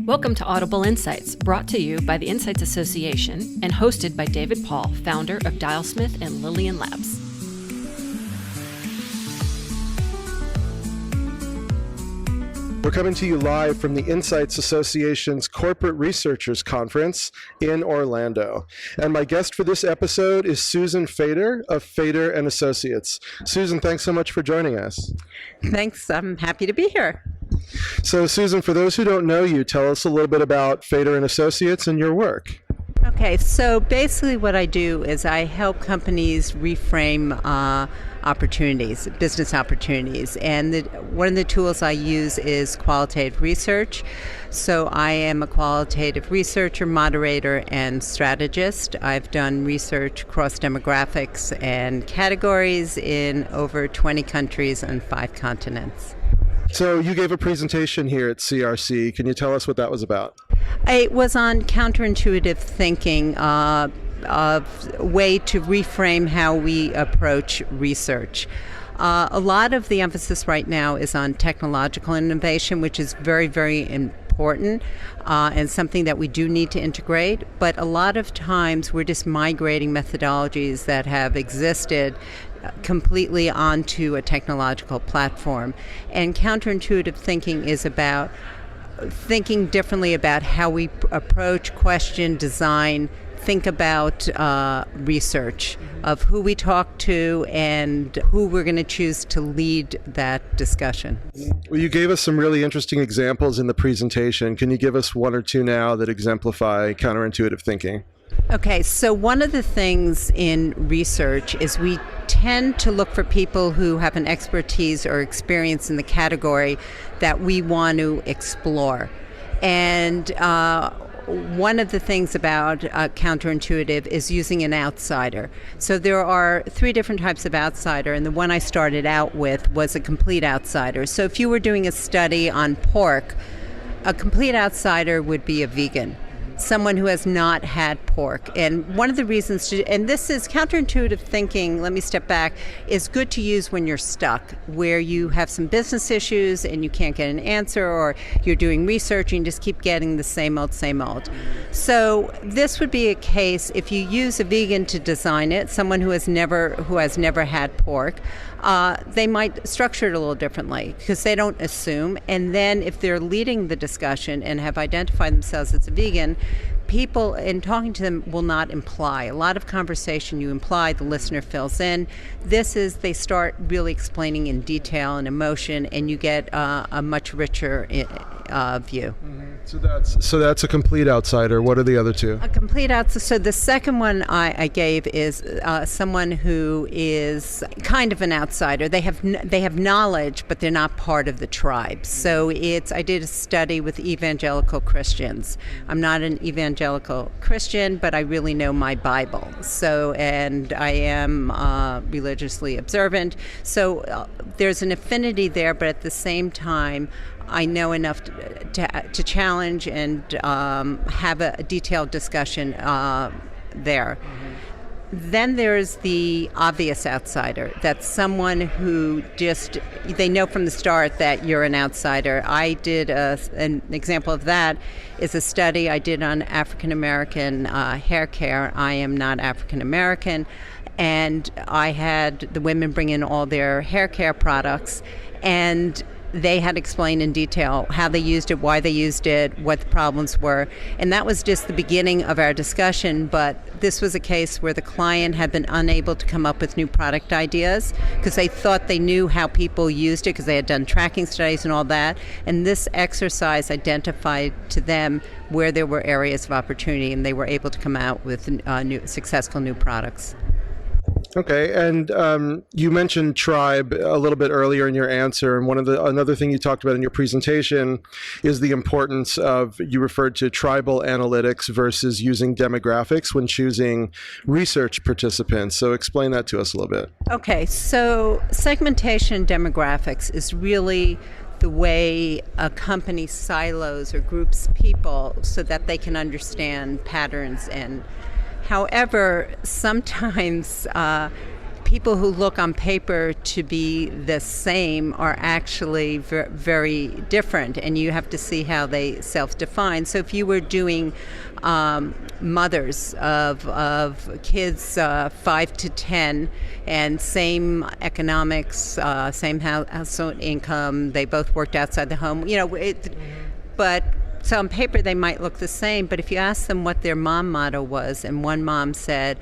Welcome to Audible Insights, brought to you by the Insights Association and hosted by David Paul, founder of Dialsmith and Lillian Labs. We're coming to you live from the Insights Association's Corporate Researchers Conference in Orlando. And my guest for this episode is Susan Fader of Fader and Associates. Susan, thanks so much for joining us. Thanks. I'm happy to be here. So, Susan, for those who don't know you, tell us a little bit about Fader and Associates and your work. Okay, so basically what I do is I help companies reframe opportunities, business opportunities. And one of the tools I use is qualitative research. So I am a qualitative researcher, moderator, and strategist. I've done research across demographics and categories in over 20 countries and 5 continents. So you gave a presentation here at CRC. Can you tell us what that was about? It was on counterintuitive thinking, a way to reframe how we approach research. A lot of the emphasis right now is on technological innovation, which is very, very important and something that we do need to integrate. But a lot of times we're just migrating methodologies that have existed completely onto a technological platform. And counterintuitive thinking is about thinking differently about how we approach, question, design, think about research of who we talk to and who we're going to choose to lead that discussion. Well, you gave us some really interesting examples in the presentation. Can you give us one or two now that exemplify counterintuitive thinking? Okay, so one of the things in research is we tend to look for people who have an expertise or experience in the category that we want to explore. And one of the things about counterintuitive is using an outsider. So there are 3 different types of outsider, and the one I started out with was a complete outsider. So if you were doing a study on pork, a complete outsider would be a vegan, someone who has not had pork. And one of the reasons and this is counterintuitive thinking, let me step back, is good to use when you're stuck, where you have some business issues and you can't get an answer, or you're doing research and you just keep getting the same old, same old. So this would be a case if you use a vegan to design it, someone who has never had pork, they might structure it a little differently because they don't assume. And then if they're leading the discussion and have identified themselves as a vegan, people in talking to them will not imply. A lot of conversation you imply, the listener fills in. This is, they start really explaining in detail and emotion, and you get a much richer view. Mm-hmm. So that's a complete outsider. What are the other 2? A complete outsider. So the second one I gave is someone who is kind of an outsider. They have knowledge, but they're not part of the tribe. So I did a study with evangelical Christians. I'm not an evangelical Christian, but I really know my Bible. So, and I am religiously observant. So there's an affinity there, but at the same time, I know enough to challenge and have a detailed discussion there. Mm-hmm. Then there's the obvious outsider. That's someone who they know from the start that you're an outsider. I did an example of that is a study I did on African American hair care. I am not African American, and I had the women bring in all their hair care products, and they had explained in detail how they used it, why they used it, what the problems were. And that was just the beginning of our discussion, but this was a case where the client had been unable to come up with new product ideas because they thought they knew how people used it because they had done tracking studies and all that. And this exercise identified to them where there were areas of opportunity, and they were able to come out with successful new products. Okay, and you mentioned tribe a little bit earlier in your answer, and another thing you talked about in your presentation is the importance of, you referred to tribal analytics versus using demographics when choosing research participants. So explain that to us a little bit. Okay, so segmentation demographics is really the way a company silos or groups people so that they can understand patterns. And however, sometimes people who look on paper to be the same are actually very different, and you have to see how they self-define. So if you were doing mothers of kids 5 to 10 and same economics, same household income, they both worked outside the home, but so on paper they might look the same, but if you ask them what their mom motto was, and one mom said,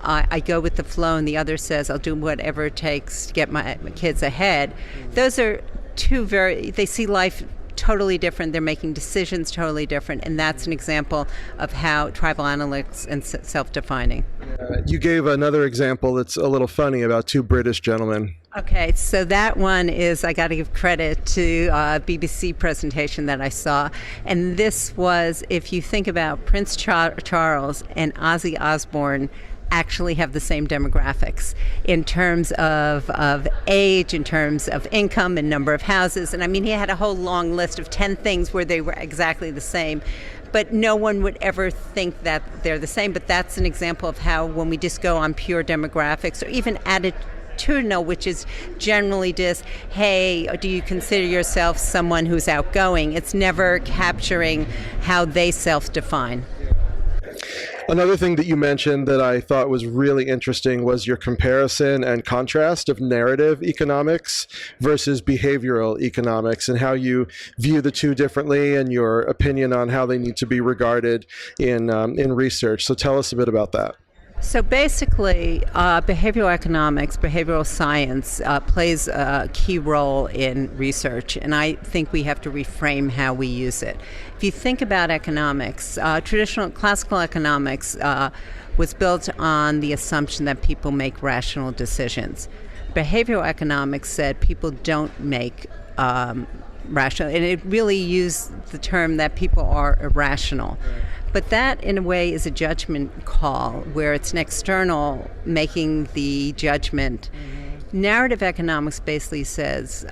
I go with the flow, and the other says, I'll do whatever it takes to get my kids ahead. Those are they see life totally different. They're making decisions totally different, and that's an example of how tribal analytics and self-defining. You gave another example that's a little funny about two British gentlemen. Okay, so that one is, I got to give credit to a BBC presentation that I saw, and this was, if you think about Prince Charles and Ozzy Osbourne actually have the same demographics in terms of age, in terms of income and number of houses. And I mean, he had a whole long list of 10 things where they were exactly the same. But no one would ever think that they're the same. But that's an example of how when we just go on pure demographics, or even attitudinal, which is generally just, hey, do you consider yourself someone who's outgoing? It's never capturing how they self-define. Another thing that you mentioned that I thought was really interesting was your comparison and contrast of narrative economics versus behavioral economics, and how you view the two differently, and your opinion on how they need to be regarded in research. So tell us a bit about that. So basically, behavioral economics, behavioral science plays a key role in research, and I think we have to reframe how we use it. If you think about economics, traditional classical economics was built on the assumption that people make rational decisions. Behavioral economics said people don't make rational, and it really used the term that people are irrational. But that, in a way, is a judgment call, where it's an external making the judgment. Mm-hmm. Narrative economics basically says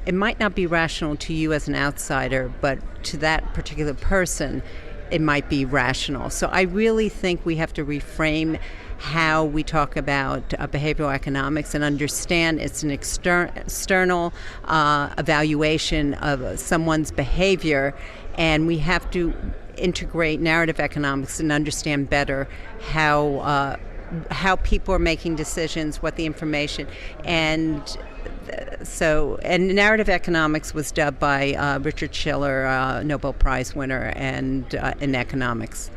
it might not be rational to you as an outsider, but to that particular person, it might be rational. So I really think we have to reframe how we talk about behavioral economics and understand it's an external evaluation of someone's behavior, and we have to integrate narrative economics and understand better how people are making decisions, what the information, and narrative economics was dubbed by Richard Schiller, Nobel Prize winner, and in economics.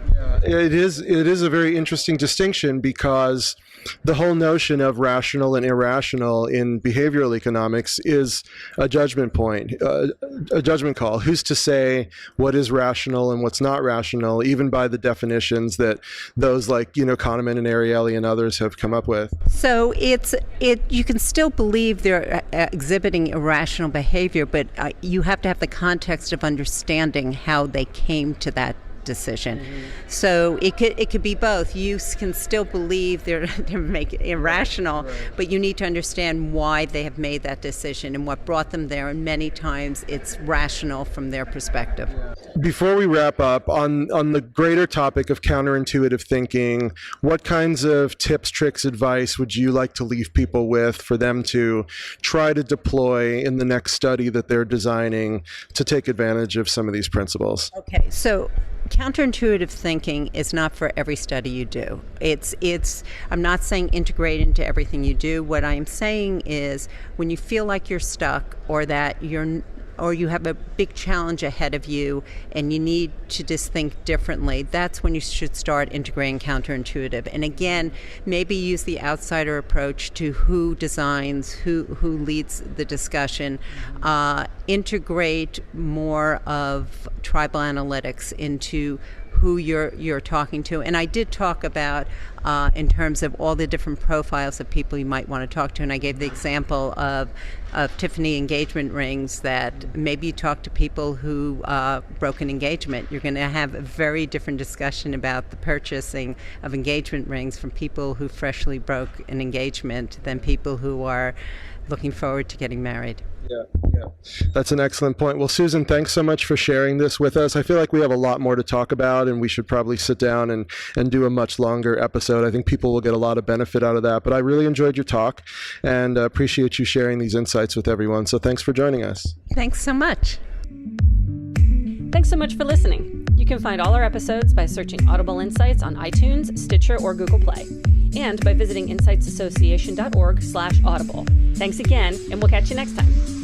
Yeah, it is a very interesting distinction, because the whole notion of rational and irrational in behavioral economics is a judgment point, a judgment call. Who's to say what is rational and what's not rational, even by the definitions that those like, Kahneman and Ariely and others have come up with? So you can still believe they're exhibiting irrational behavior, but you have to have the context of understanding how they came to that decision. Mm-hmm. So it could be both. You can still believe they're making irrational, right, but you need to understand why they have made that decision and what brought them there, and many times it's rational from their perspective. Before we wrap up, on the greater topic of counterintuitive thinking, what kinds of tips, tricks, advice would you like to leave people with for them to try to deploy in the next study that they're designing to take advantage of some of these principles? Okay, so counterintuitive thinking is not for every study you do. I'm not saying integrate into everything you do. What I'm saying is, when you feel like you're stuck, or that you have a big challenge ahead of you and you need to just think differently, that's when you should start integrating counterintuitive. And again, maybe use the outsider approach to who designs, who leads the discussion. Integrate more of tribal analytics into who you're talking to. And I did talk about in terms of all the different profiles of people you might want to talk to, and I gave the example of Tiffany engagement rings, that maybe you talk to people who broke an engagement. You're going to have a very different discussion about the purchasing of engagement rings from people who freshly broke an engagement than people who are looking forward to getting married. Yeah. That's an excellent point. Well, Susan, thanks so much for sharing this with us. I feel like we have a lot more to talk about, and we should probably sit down and do a much longer episode. I think people will get a lot of benefit out of that. But I really enjoyed your talk and appreciate you sharing these insights with everyone. So thanks for joining us. Thanks so much. Thanks so much for listening. You can find all our episodes by searching Audible Insights on iTunes, Stitcher, or Google Play, and by visiting insightsassociation.org/audible. Thanks again, and we'll catch you next time.